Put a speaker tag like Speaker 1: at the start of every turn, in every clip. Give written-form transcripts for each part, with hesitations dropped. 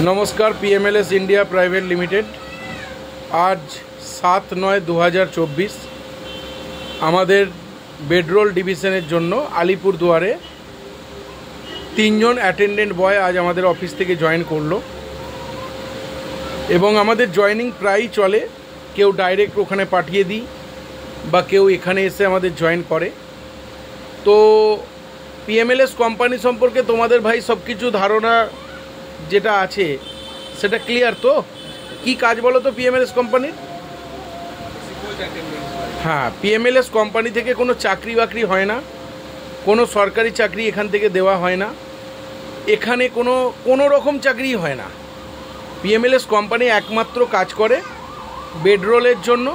Speaker 1: नमस्कार। पीएमएलएस India private limited आज 7/9/2024 आमादेर बेडरोल डिविशनेर जोन्नो आलिपुरदुआरे 3 जन अटेंडेंट बय आज आमादेर अफिस थेके जয়েন करलो एबं आमादेर जয়েনিং प्राय चले। केउ डायरेक्ट ओखाने पाठिए दी बा केउ एखाने एसे आमादेर जয়েন करे। तो पीएमएलएस कोम्पानी सम्पर्के तोमादेर भाई सबकिछु धारणा जेटा आछे सेटा क्लियर। तो की काज बोलो तो पीएमएलएस कोम्पानी? हाँ, पीएमएलएस कोम्पानी थेके कोनो चाकरी बाकरी हय ना, कोनो सरकारी चाकरी एखान थेके देवा हय ना, एखाने कोनो रकम चाकरी हय ना। पीएमएलएस कोम्पानी एकमात्र काज करे बेडरोलेर जोन्नो।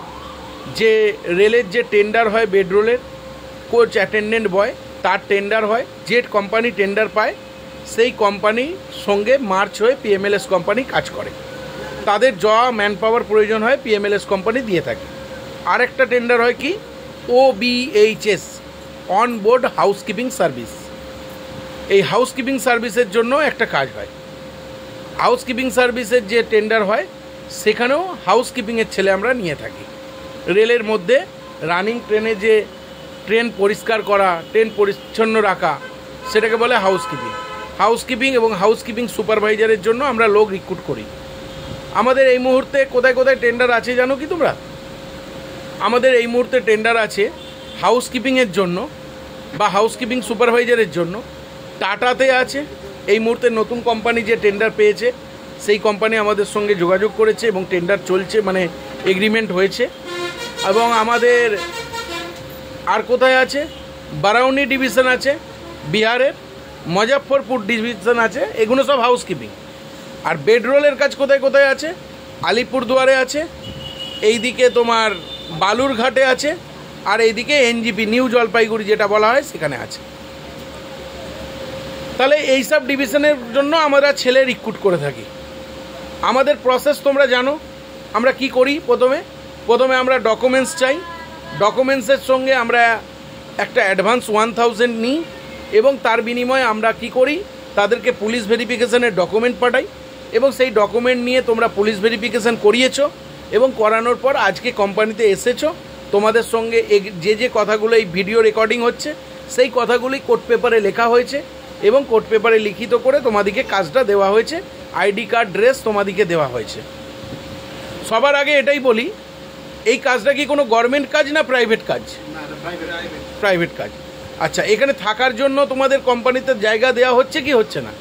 Speaker 1: जे रेलेर जे टेंडार हय बेडरोलेर कोच अटेंडेंट बय तार टेंडार हय, जे कोम्पानी टेंडार पाय সেই কোম্পানির সঙ্গে মার্চ হয়ে পিএমএলএস কোম্পানি কাজ করে। তাদের যা ম্যান পাওয়ার প্রয়োজন হয় পিএমএলএস কোম্পানি দিয়ে থাকে। আরেকটা টেন্ডার হয় কি OBHS on board housekeeping service. এই হাউসকিপিং সার্ভিসের জন্য একটা কাজ হয়। হাউসকিপিং সার্ভিসের যে টেন্ডার হয় সেখানেও হাউসকিপিংয়ের ছেলে আমরা নিয়ে থাকি। রেলের মধ্যে রানিং ট্রেনে যে ট্রেন পরিষ্কার করা, ট্রেন পরিচ্ছন্ন রাখা সেটাকে বলে হাউসকিপিং। হাউসকিপিং এবং হাউসকিপিং সুপারভাইজারের জন্য আমরা লোক রিক্রুট করি। আমাদের এই মুহূর্তে কোথায় কোথায় টেন্ডার আছে জানো কি তোমরা? আমাদের এই মুহূর্তে টেন্ডার আছে হাউসকিপিংয়ের জন্য বা হাউসকিপিং সুপারভাইজারের জন্য টাটাতে আছে। এই মুহূর্তে নতুন কোম্পানি যে টেন্ডার পেয়েছে সেই কোম্পানি আমাদের সঙ্গে যোগাযোগ করেছে এবং টেন্ডার চলছে, মানে এগ্রিমেন্ট হয়েছে। এবং আমাদের আর কোথায় আছে? বারাউনি ডিভিশন আছে বিহারের, মুজফ্ফরপুর ডিভিশন আছে, এগুলো সব হাউসকিপিং। আর বেডরোলের কাজ কোথায় কোথায় আছে? আলিপুরদুয়ারে আছে, এইদিকে তোমার বালুরঘাটে আছে, আর এইদিকে এনজিপি নিউ জলপাইগুড়ি যেটা বলা হয় সেখানে আছে। তাহলে এইসব ডিভিশনের জন্য আমরা ছেলে রিক্রুট করে থাকি। আমাদের প্রসেস তোমরা জানো আমরা কি করি। প্রথমে আমরা ডকুমেন্টস চাই। ডকুমেন্টসের সঙ্গে আমরা একটা অ্যাডভান্স 1000 নিই এবং তার বিনিময়ে আমরা কি করি, তাদেরকে পুলিশ ভেরিফিকেশনের ডকুমেন্ট পাঠাই এবং সেই ডকুমেন্ট নিয়ে তোমরা পুলিশ ভেরিফিকেশন করিয়েছো এবং করানোর পর আজকে কোম্পানিতে এসেছো। তোমাদের সঙ্গে যে যে কথাগুলো এই ভিডিও রেকর্ডিং হচ্ছে সেই কথাগুলি কোর্ট পেপারে লেখা হয়েছে এবং কোর্ট পেপারে লিখিত করে তোমাদেরকে কাজটা দেওয়া হয়েছে। আইডি কার্ড, ড্রেস তোমাদেরকে দেওয়া হয়েছে। সবার আগে এটাই বলি, এই কাজটা কি কোনো গভর্নমেন্ট কাজ না প্রাইভেট কাজ? প্রাইভেট কাজ। আচ্ছা, এখানে থাকার জন্য তোমাদের কোম্পানিতে জায়গা দেওয়া হচ্ছে কি হচ্ছে না?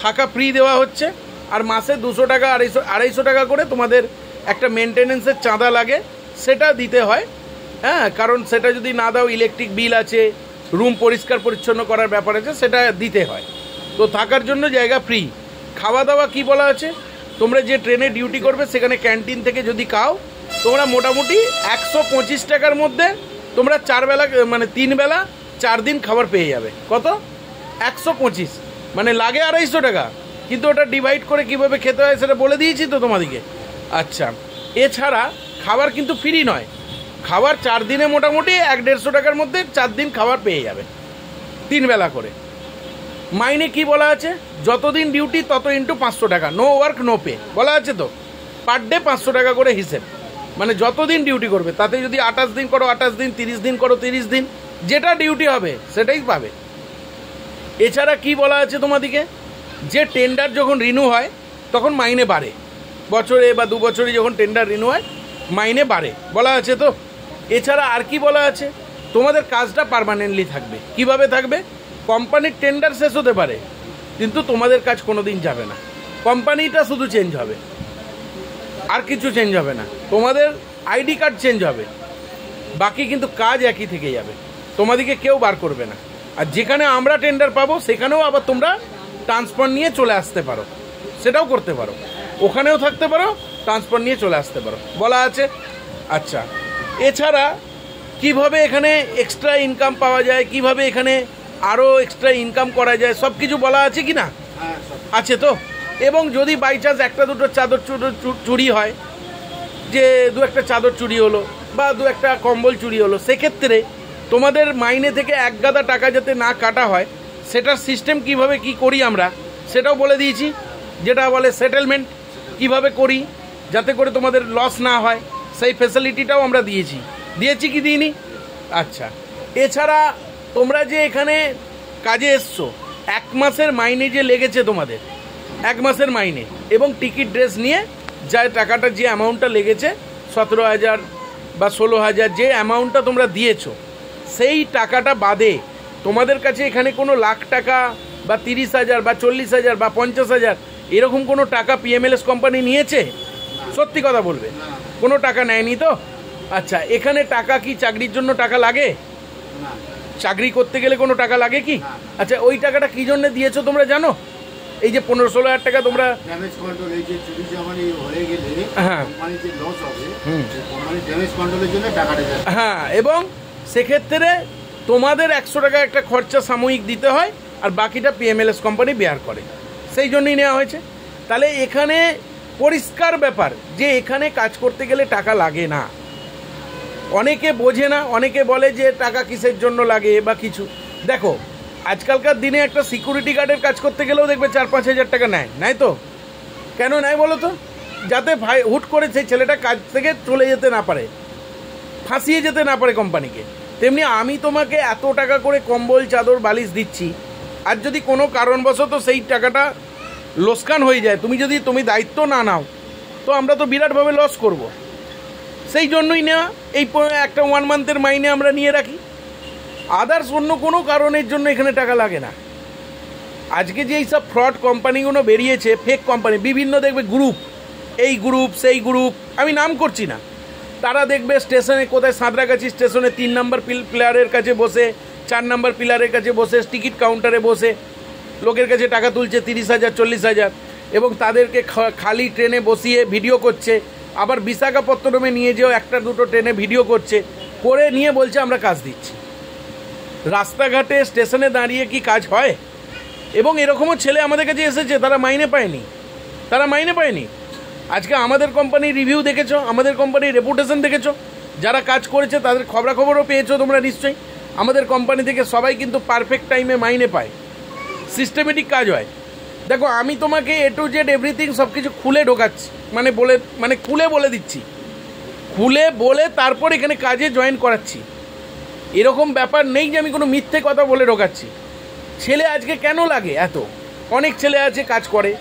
Speaker 1: থাকা ফ্রি দেওয়া হচ্ছে। আর মাসে 200 টাকা 250 টাকা করে তোমাদের একটা মেনটেনেন্সের চাঁদা লাগে, সেটা দিতে হয়। হ্যাঁ, কারণ সেটা যদি না দাও ইলেকট্রিক বিল আছে, রুম পরিষ্কার পরিচ্ছন্ন করার ব্যাপার আছে, সেটা দিতে হয়। তো থাকার জন্য জায়গা ফ্রি। খাওয়া দাওয়া কি বলা আছে, তোমরা যে ট্রেনে ডিউটি করবে সেখানে ক্যান্টিন থেকে যদি খাও তোমরা মোটামুটি 125 টাকার মধ্যে তোমরা 4 বেলা মানে 3 বেলা 4 দিন খাবার পেয়ে যাবে। কত? 125, মানে লাগে 250 টাকা। কিন্তু ওটা ডিভাইড করে কিভাবে খেতে হয় সেটা বলে দিয়েছি তো তোমাদেরকে। আচ্ছা, এছাড়া খাবার কিন্তু ফ্রি নয়। খাবার 4 দিনে মোটামুটি 150 টাকার মধ্যে 4 দিন খাবার পেয়ে যাবে, 3 বেলা করে। মাইনে কি বলা আছে? যতদিন ডিউটি তত ইন্টু 500 টাকা, নো ওয়ার্ক নো পে বলা আছে। তো পার ডে 500 টাকা করে হিসেব, মানে যতদিন ডিউটি করবে তাতে যদি 28 দিন করো 28 দিন, 30 দিন করো 30 দিন, যেটা ডিউটি হবে সেটাই পাবে। এছাড়া কি বলা আছে তোমাদিকে, যে টেন্ডার যখন রিনিউ হয় তখন মাইনে বাড়ে। বছরে বা 2 বছরে যখন টেন্ডার রিনিউ হয় মাইনে বাড়ে বলা আছে। তো এছাড়া আর কি বলা আছে, তোমাদের কাজটা পার্মানেন্টলি থাকবে। কিভাবে থাকবে? কোম্পানির টেন্ডার শেষ হতে পারে কিন্তু তোমাদের কাজ কোনো দিন যাবে না। কোম্পানিটা শুধু চেঞ্জ হবে, আর কিছু চেঞ্জ হবে না। তোমাদের আইডি কার্ড চেঞ্জ হবে, বাকি কিন্তু কাজ একই থেকে যাবে। তোমাদেরকে কেউ বার করবে না। আর যেখানে আমরা টেন্ডার পাবো সেখানেও আবার তোমরা ট্রান্সফার নিয়ে চলে আসতে পারো, সেটাও করতে পারো। ওখানেও থাকতে পারো, ট্রান্সফার নিয়ে চলে আসতে পারো বলা আছে। আচ্ছা, এছাড়া কিভাবে এখানে এক্সট্রা ইনকাম পাওয়া যায়, কিভাবে এখানে আরও এক্সট্রা ইনকাম করা যায়, সব কিছু বলা আছে কি না? আছে তো। এবং যদি বাই চান্স একটা দুটো চাদর চুরি হয়, যে 2-1টা চাদর চুরি হলো বা 2-1টা কম্বল চুরি হলো, সেক্ষেত্রে তোমাদের মাইনে থেকে 1 গাদা টাকা যাতে না কাটা হয় সেটার সিস্টেম কিভাবে কি করি আমরা সেটাও বলে দিয়েছি। যেটা বলে সেটেলমেন্ট কিভাবে করি যাতে করে তোমাদের লস না হয়, সেই ফ্যাসিলিটিটাও আমরা দিয়েছি কি দিইনি? আচ্ছা, এছাড়া তোমরা যে এখানে কাজে এসছো, 1 মাসের মাইনে যে লেগেছে তোমাদের, 1 মাসের মাইনে এবং টিকিট ড্রেস নিয়ে যা টাকাটা, যে অ্যামাউন্টটা লেগেছে 17,000 বা 16,000, যে অ্যামাউন্টটা তোমরা দিয়েছো, সেই টাকাটা বাদে তোমাদের কাছে এখানে কোনো লাখ টাকা বা 30,000 বা 40,000 বা 50,000 এরকম কোনো টাকা পিএমএলএস কোম্পানি নিয়েছে? সত্যি কথা বলবে, কোনো টাকা নেয়নি তো? আচ্ছা, এখানে টাকা কি চাকরির জন্য টাকা লাগে? চাকরি করতে গেলে কোনো টাকা লাগে কি? আচ্ছা, ওই টাকাটা কি জন্য দিয়েছো তোমরা জানো? এই যে 15-16,000 টাকা তোমরা, হ্যাঁ, এবং সেক্ষেত্রে তোমাদের 100 টাকা একটা খরচা সাময়িক দিতে হয়, আর বাকিটা পিএমএলএস কোম্পানি বেয়ার করে, সেই জন্যই নেওয়া হয়েছে। তাহলে এখানে পরিষ্কার ব্যাপার যে এখানে কাজ করতে গেলে টাকা লাগে না। অনেকে বোঝে না, অনেকে বলে যে টাকা কিসের জন্য লাগে বা কিছু। দেখো, আজকালকার দিনে একটা সিকিউরিটি গার্ডের কাজ করতে গেলেও দেখবে 4-5 হাজার টাকা নেয় তো? কেন নেয় বলো তো? যাতে ভাই হুট করে সেই ছেলেটা কাজ থেকে চলে যেতে না পারে, ফাঁসিয়ে যেতে না পারে কোম্পানিকে। তেমনি আমি তোমাকে এত টাকা করে কম্বল, চাদর, বালিশ দিচ্ছি, আর যদি কোনো কারণবশত সেই টাকাটা লোকসান হয়ে যায়, তুমি দায়িত্ব না নাও, তো আমরা তো বিরাটভাবে লস করব। সেই জন্যই নেওয়া। এই একটা 1 মান্থের মাইনে আমরা নিয়ে রাখি, আদার্স অন্য কোনো কারণের জন্য এখানে টাকা লাগে না। আজকে যে এইসব ফ্রড কোম্পানিগুলো বেরিয়েছে, ফেক কোম্পানি, বিভিন্ন দেখবে গ্রুপ, এই গ্রুপ সেই গ্রুপ, আমি নাম করছি না, তারা দেখবে স্টেশনে, কোথায় সাঁতরাগাছি স্টেশনে 3 নম্বর পিলারের কাছে বসে, 4 নম্বর পিলারের কাছে বসে, টিকিট কাউন্টারে বসে লোকের কাছে টাকা তুলছে 30,000 40,000, এবং তাদেরকে খালি ট্রেনে বসিয়ে ভিডিও করছে। আবার বিশাখাপত্তনমে নিয়ে যেও 1-2 ট্রেনে ভিডিও করে নিয়ে বলছে আমরা কাজ দিচ্ছি। রাস্তাঘাটে স্টেশনে দাঁড়িয়ে কি কাজ হয়? এবং এরকমও ছেলে আমাদের কাছে এসেছে, তারা মাইনে পায়নি। আজকে আমাদের কোম্পানির রিভিউ দেখেছো, আমাদের কোম্পানির রেপুটেশন দেখেছো, যারা কাজ করেছে তাদের খবরাখবরও পেয়েছো তোমরা নিশ্চয়ই। আমাদের কোম্পানি থেকে সবাই কিন্তু পারফেক্ট টাইমে মাইনে পায়, সিস্টেমেটিক কাজ হয়। দেখো, আমি তোমাকে A to Z এভরিথিং সব কিছু খুলে ঢোকাচ্ছি, খুলে বলে দিচ্ছি, খুলে বলে তারপর এখানে কাজে জয়েন করাচ্ছি। এরকম ব্যাপার নেই যে আমি কোনো মিথ্যে কথা বলে ঢোকাচ্ছি। ছেলে আজকে কেন লাগে এত? অনেক ছেলে আছে কাজ করে,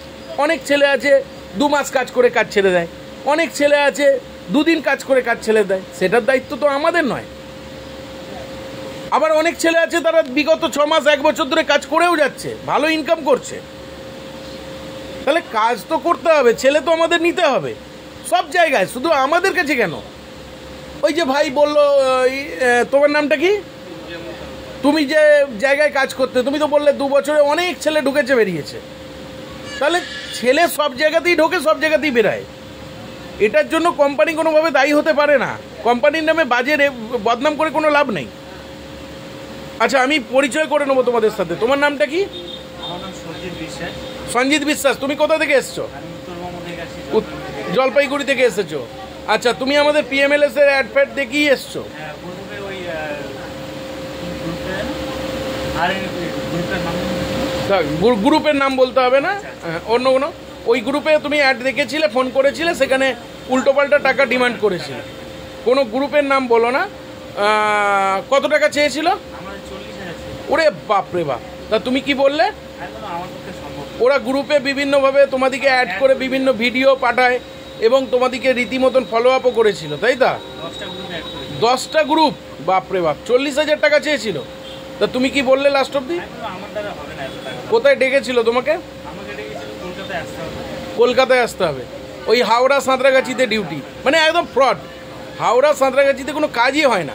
Speaker 1: অনেক ছেলে আছে 2 মাস কাজ করে কাজ ছেড়ে দেয়, অনেক ছেলে আছে 2 দিন কাজ করে কাজ ছেড়ে দেয়, সেটার দায়িত্ব তো আমাদের নয়। আবার অনেক ছেলে আছে তারা বিগত 6 মাস 1 বছর ধরে কাজ করেও যাচ্ছে, ভালো ইনকাম করছে। তাহলে কাজ তো করতে হবে, ছেলে তো আমাদের নিতে হবে সব জায়গায়, শুধু আমাদের কাছে কেন? ওই যে ভাই বললো, তোমার নামটা কি? তুমি যে জায়গায় কাজ করতে, তুমি তো বললে 2 বছরে অনেক ছেলে ঢুকেছে বেরিয়েছে। তাহলে ছেলে সব জায়গাতেই ঢোকে, সব জায়গাতেই বেরায়, এটার জন্য কোম্পানি কোনোভাবে দায়ী হতে পারে না। কোম্পানির নামে বাজে বদনাম করে কোনো লাভ নেই। আচ্ছা, আমি পরিচয় করে নেবো তোমাদের সাথে। তোমার নামটা কি? সঞ্জিত বিশ্বাস। তুমি কোথা থেকে এসছো? জলপাইগুড়ি থেকে এসেছো। আচ্ছা, তুমি আমাদের পিএমএলএস এর অ্যাড ফ্যাড দেখেই এসছো? গ্রুপের নাম বলতে হবে না, অন্য কোনো ওই গ্রুপে তুমি অ্যাড দেখেছিলে, ফোন করেছিলে, সেখানে উল্টোপাল্টা টাকা ডিমান্ড করেছিলে। কোনো গ্রুপের নাম বলো না। কত টাকা চেয়েছিল? ওরে বাপরে বাপ! তা তুমি কি বললে? ওরা গ্রুপে বিভিন্নভাবে তোমাদেরকে অ্যাড করে বিভিন্ন ভিডিও পাঠায় এবং তোমাদেরকে রীতিমতন ফলো আপও করেছিল, তাই তো? 10টা গ্রুপ, বাপরে বাপ! 40,000 টাকা চেয়েছিল। তা তুমি কি বললে লাস্ট অব্দি? কোথায় ডেকেছিল তোমাকে? কলকাতায় আসতে হবে। ওই হাওড়া সাঁতরাগাছিতে ডিউটি, মানে একদম ফ্রড। হাওড়া সাঁতরাগাছিতে কোনো কাজই হয় না,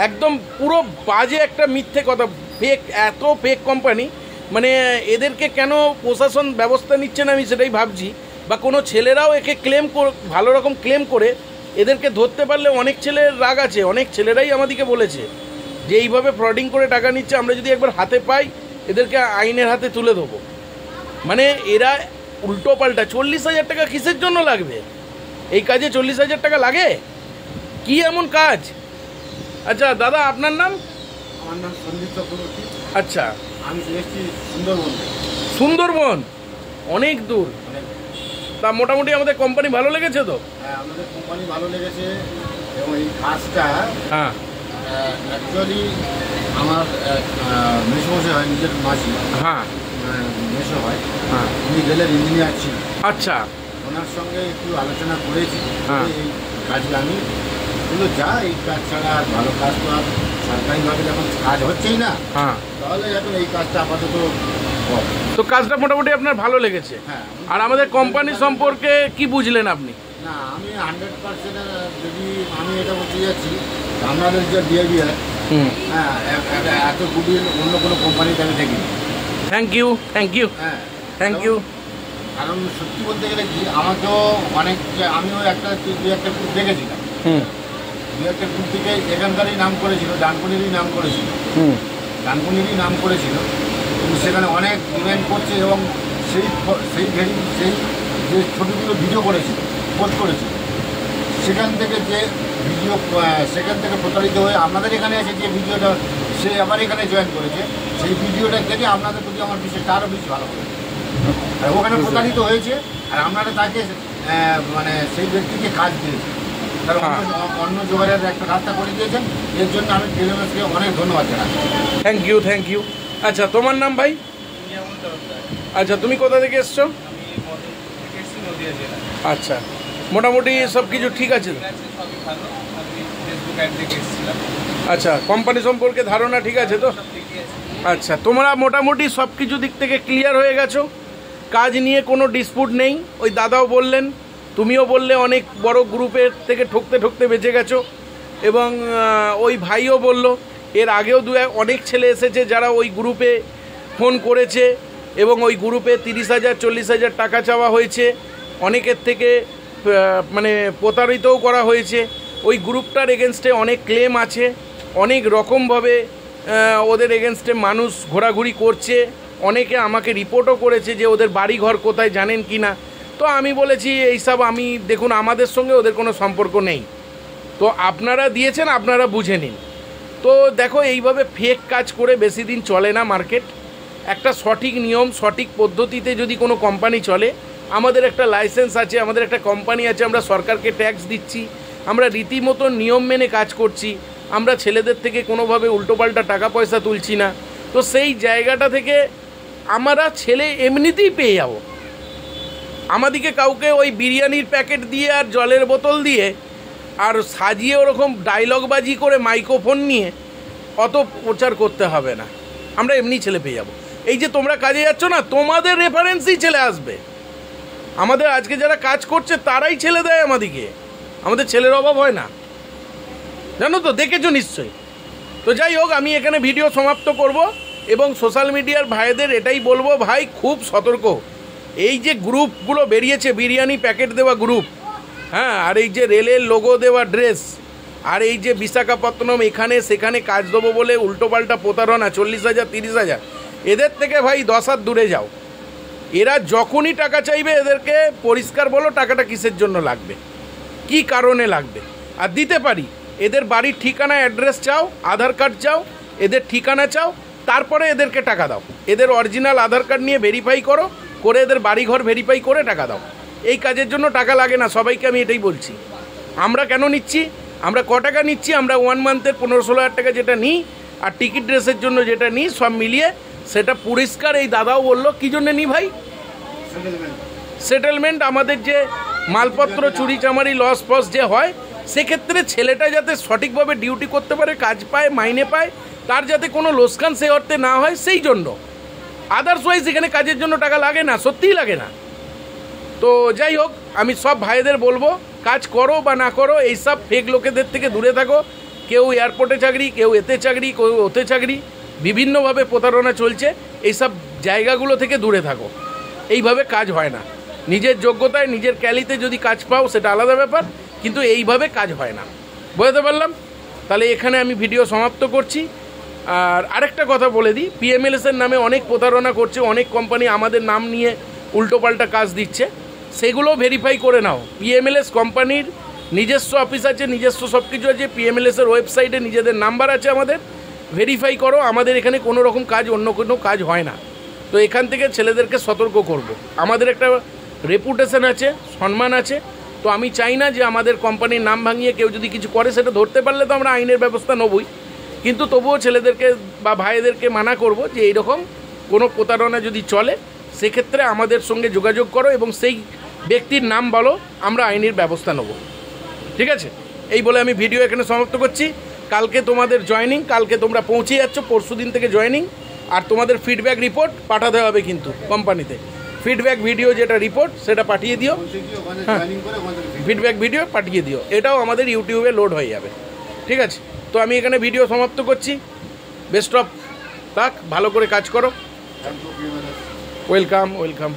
Speaker 1: একদম পুরো বাজে একটা মিথ্যে কথা, ফেক, এত ফেক কোম্পানি। মানে এদেরকে কেন প্রশাসন ব্যবস্থা নিচ্ছে না আমি সেটাই ভাবছি। বা কোনো ছেলেরাও একে ভালো রকম ক্লেম করে এদেরকে ধরতে পারলে, অনেক ছেলের রাগ আছে, অনেক ছেলেরাই আমাদেরকে বলেছে যে এইভাবে ফ্রডিং করে টাকা নিচ্ছে, আমরা যদি একবার হাতে পাই এদেরকে আইনের হাতে তুলে দেবো। মানে এরা উল্টো পাল্টা। 40,000 টাকা কিসের জন্য লাগবে? এই কাজে 40,000 টাকা লাগে? কি এমন কাজ? আচ্ছা দাদা, আপনার নাম?
Speaker 2: আমার নাম সন্দীপ চক্রবর্তী।
Speaker 1: আচ্ছা,
Speaker 2: আমি এসেছি সুন্দরবন।
Speaker 1: সুন্দরবন? অনেক দূর। তা মোটামুটি আমাদের কোম্পানি ভালো লেগেছে তো?
Speaker 2: হ্যাঁ, আমাদের কোম্পানি ভালো লেগেছে এবং এই কাজটা
Speaker 1: হ্যাঁ
Speaker 2: অ্যাকচুয়ালি আমার মেসোমশাই হয়, নিজের মাসি,
Speaker 1: হ্যাঁ
Speaker 2: মেসো হয়,
Speaker 1: হ্যাঁ।
Speaker 2: উনি রেলের ইঞ্জিনিয়ার ছিল।
Speaker 1: আচ্ছা।
Speaker 2: ওনার সঙ্গে একটু আলোচনা করেছি,
Speaker 1: হ্যাঁ।
Speaker 2: এই কাজে আমি কিন্তু এই কাজ ছাড়া আর ভালো কাজ তো আর সরকারিভাবে যখন কাজ হচ্ছেই না,
Speaker 1: হ্যাঁ,
Speaker 2: তাহলে এখন এই কাজটা আপাতত কর।
Speaker 1: তো কাজটা মোটামুটি আপনার ভালো লেগেছে।
Speaker 2: হ্যাঁ।
Speaker 1: আর আমাদের কোম্পানি সম্পর্কে কি বুঝলেন আপনি?
Speaker 2: না, আমি 100% যদি আমি এটা বলতে যাচ্ছি, আপনাদের যে বিহেভিয়ার, হ্যাঁ, এত গুডউইল অন্য কোনো কোম্পানিতে আমি দেখিনি।
Speaker 1: থ্যাংক ইউ, থ্যাংক ইউ,
Speaker 2: হ্যাঁ,
Speaker 1: থ্যাংক ইউ।
Speaker 2: কারণ সত্যি বলতে গেলে কি, আমাকেও অনেক, আমিও দু একটা গ্রুপ দেখেছিলাম, দু একটা গ্রুপ থেকে এখানকারই নাম করেছিল, ডানকুনিরই নাম করেছিল, ডানকুনিরই নাম করেছিল, কিন্তু সেখানে অনেক ডিমান্ড করছে এবং সেই সেই সেই যে ছবিগুলো ভিডিও করেছিল, পোস্ট করেছিল, সেখান থেকে যে ভিডিও, সেখান থেকে প্রতারিত হয়ে আপনাদের এখানে এসে যে ভিডিওটা সে আবার এখানে জয়েন করেছে, সেই ভিডিওটা দেখে আপনাদের প্রতি আমার বিষয়টা আরও বেশি ভালো করেছে। আর ওখানে প্রতারিত হয়েছে, আর আপনারা তাকে মানে সেই ব্যক্তিকে কাজ দিয়েছে, তার অন্য জোগাড়ের একটা রাস্তা করে দিয়েছেন, এর জন্য আমি টেলিভিশনকে অনেক ধন্যবাদ জানাই।
Speaker 1: Thank you, thank you. আচ্ছা, তোমার নাম ভাই? আচ্ছা, তুমি কোথা থেকে এসছো? আচ্ছা, মোটামুটি সব কিছু ঠিক আছে? আচ্ছা, কোম্পানি সম্পর্কে ধারণা ঠিক আছে তো? আচ্ছা, তোমরা মোটামুটি সব কিছু দিক থেকে ক্লিয়ার হয়ে গেছো, কাজ নিয়ে কোনো ডিসপুট নেই। ওই দাদাও বললেন, তুমিও বললে অনেক বড় গ্রুপের থেকে ঠকতে ঠকতে বেঁচে গেছো, এবং ওই ভাইও বলল এর আগেও অনেক ছেলে এসেছে যারা ওই গ্রুপে ফোন করেছে এবং ওই গ্রুপে 30,000 40,000 টাকা চাওয়া হয়েছে, অনেকের থেকে মানে প্রতারিতও করা হয়েছে। ওই গ্রুপটার এগেনস্টে অনেক ক্লেম আছে, অনেক রকমভাবে ওদের এগেনস্টে মানুষ ঘোরাঘুরি করছে, অনেকে আমাকে রিপোর্টও করেছে যে ওদের বাড়ি ঘর কোথায় জানেন কি না। তো আমি বলেছি এইসব আমি, দেখুন আমাদের সঙ্গে ওদের কোনো সম্পর্ক নেই, তো আপনারা দিয়েছেন আপনারা বুঝে নিন। তো দেখো, এইভাবে ফেক কাজ করে বেশি দিন চলে না মার্কেট। একটা সঠিক নিয়ম, সঠিক পদ্ধতিতে যদি কোনো কোম্পানি চলে, আমাদের একটা লাইসেন্স আছে, আমাদের একটা কোম্পানি আছে, আমরা সরকারকে ট্যাক্স দিচ্ছি, আমরা রীতিমতো নিয়ম মেনে কাজ করছি, আমরা ছেলেদের থেকে কোনোভাবে উল্টোপাল্টা টাকা পয়সা তুলছি না, তো সেই জায়গাটা থেকে আমরা ছেলে এমনিতেই পেয়ে যাব। আমাদিকে কাউকে ওই বিরিয়ানির প্যাকেট দিয়ে আর জলের বোতল দিয়ে আর সাজিয়ে ওরকম ডায়লগবাজি করে মাইক্রোফোন নিয়ে অত প্রচার করতে হবে না, আমরা এমনি ছেলে পেয়ে যাব। এই যে তোমরা কাজে যাচ্ছ না, তোমাদের রেফারেন্সই ছেলে আসবে। আমাদের আজকে যারা কাজ করছে তারাই ছেলে দেয় আমাদিকে, আমাদের ছেলের অভাব হয় না, জানো তো, দেখেছো নিশ্চয়ই। তো যাই হোক, আমি এখানে ভিডিও সমাপ্ত করব এবং সোশ্যাল মিডিয়ার ভাইদের এটাই বলবো, ভাই খুব সতর্ক। এই যে গ্রুপগুলো বেরিয়েছে, বিরিয়ানি প্যাকেট দেওয়া গ্রুপ, হ্যাঁ, আর এই যে রেলের লোগো দেওয়া ড্রেস, আর এই যে বিশাখাপত্তনম এখানে সেখানে কাজ দেবো বলে উল্টোপাল্টা প্রতারণা, 40,000 30,000, এদের থেকে ভাই 10 হাত দূরে যাও। এরা যখনই টাকা চাইবে এদেরকে পরিষ্কার বলো টাকাটা কিসের জন্য লাগবে, কি কারণে লাগবে, আর দিতে পারি। এদের বাড়ির ঠিকানা অ্যাড্রেস চাও, আধার কার্ড চাও, এদের ঠিকানা চাও, তারপরে এদেরকে টাকা দাও। এদের অরিজিনাল আধার কার্ড নিয়ে ভেরিফাই করো, করে এদের বাড়িঘর ভেরিফাই করে টাকা দাও। এই কাজের জন্য টাকা লাগে না, সবাইকে আমি এটাই বলছি। আমরা কেন নিচ্ছি, আমরা ক টাকা নিচ্ছি, আমরা 1 মান্থের 15-16 হাজার টাকা যেটা নিই, আর টিকিট ড্রেসের জন্য যেটা নিই, সব মিলিয়ে সেটা পরিষ্কার। এই দাদাও বললো কী জন্য নিই ভাই, সেটেলমেন্ট। আমাদের যে মালপত্র চুরি চামারি লস ফস যে হয়, সেক্ষেত্রে ছেলেটা যাতে সঠিকভাবে ডিউটি করতে পারে, কাজ পায়, মাইনে পায়, তার যাতে কোনো লোকসান সে অর্থে না হয়, সেই জন্য। আদার্সওয়াইজ এখানে কাজের জন্য টাকা লাগে না, সত্যিই লাগে না। তো যাই হোক, আমি সব ভাইদের বলবো, কাজ করো বা না করো, এইসব ফেক লোকেদের থেকে দূরে থাকো। কেউ এয়ারপোর্টে চাকরি, কেউ এতে চাকরি, কেউ ওতে চাকরি, বিভিন্নভাবে প্রতারণা চলছে, এইসব জায়গাগুলো থেকে দূরে থাকো। এইভাবে কাজ হয় না। নিজের যোগ্যতায় নিজের ক্যালিতে যদি কাজ পাও সেটা আলাদা ব্যাপার, কিন্তু এইভাবে কাজ হয় না। বুঝতে পারলাম? তাহলে এখানে আমি ভিডিও সমাপ্ত করছি। আর আরেকটা কথা বলে দিই, পিএমএলএসের নামে অনেক প্রতারণা করছে, অনেক কোম্পানি আমাদের নাম নিয়ে উল্টোপাল্টা কাজ দিচ্ছে, সেগুলো ভেরিফাই করে নাও। পিএমএলএস কোম্পানির নিজস্ব অফিস আছে, নিজস্ব সব কিছু আছে, পিএমএলএসের ওয়েবসাইটে নিজেদের নাম্বার আছে, আমাদের ভেরিফাই করো। আমাদের এখানে কোনো রকম কাজ, অন্য কোনো কাজ হয় না। তো এখান থেকে ছেলেদেরকে সতর্ক করব। আমাদের একটা রেপুটেশন আছে, সম্মান আছে, তো আমি চাই না যে আমাদের কোম্পানির নাম ভাঙিয়ে কেউ যদি কিছু করে সেটা ধরতে পারলে তো আমরা আইনের ব্যবস্থা নেবই, কিন্তু তবুও ছেলেদেরকে বা ভাইদেরকে মানা করব যে এইরকম কোনো প্রতারণা যদি চলে সেক্ষেত্রে আমাদের সঙ্গে যোগাযোগ করো এবং সেই ব্যক্তির নাম বলো, আমরা আইনের ব্যবস্থা নেব। ঠিক আছে, এই বলে আমি ভিডিও এখানে সমাপ্ত করছি। কালকে তোমাদের জয়েনিং, কালকে তোমরা পৌঁছে যাচ্ছ, পরশু দিন থেকে জয়েনিং, আর তোমাদের ফিডব্যাক রিপোর্ট পাঠাতে হবে কিন্তু কোম্পানিতে। ফিডব্যাক ভিডিও যেটা রিপোর্ট সেটা পাঠিয়ে দিও, হ্যাঁ ফিডব্যাক ভিডিও পাঠিয়ে দিও, এটাও আমাদের ইউটিউবে লোড হয়ে যাবে। ঠিক আছে, তো আমি এখানে ভিডিও সমাপ্ত করছি। বেস্ট অফ লাক, ভালো করে কাজ করো। Welcome welcome.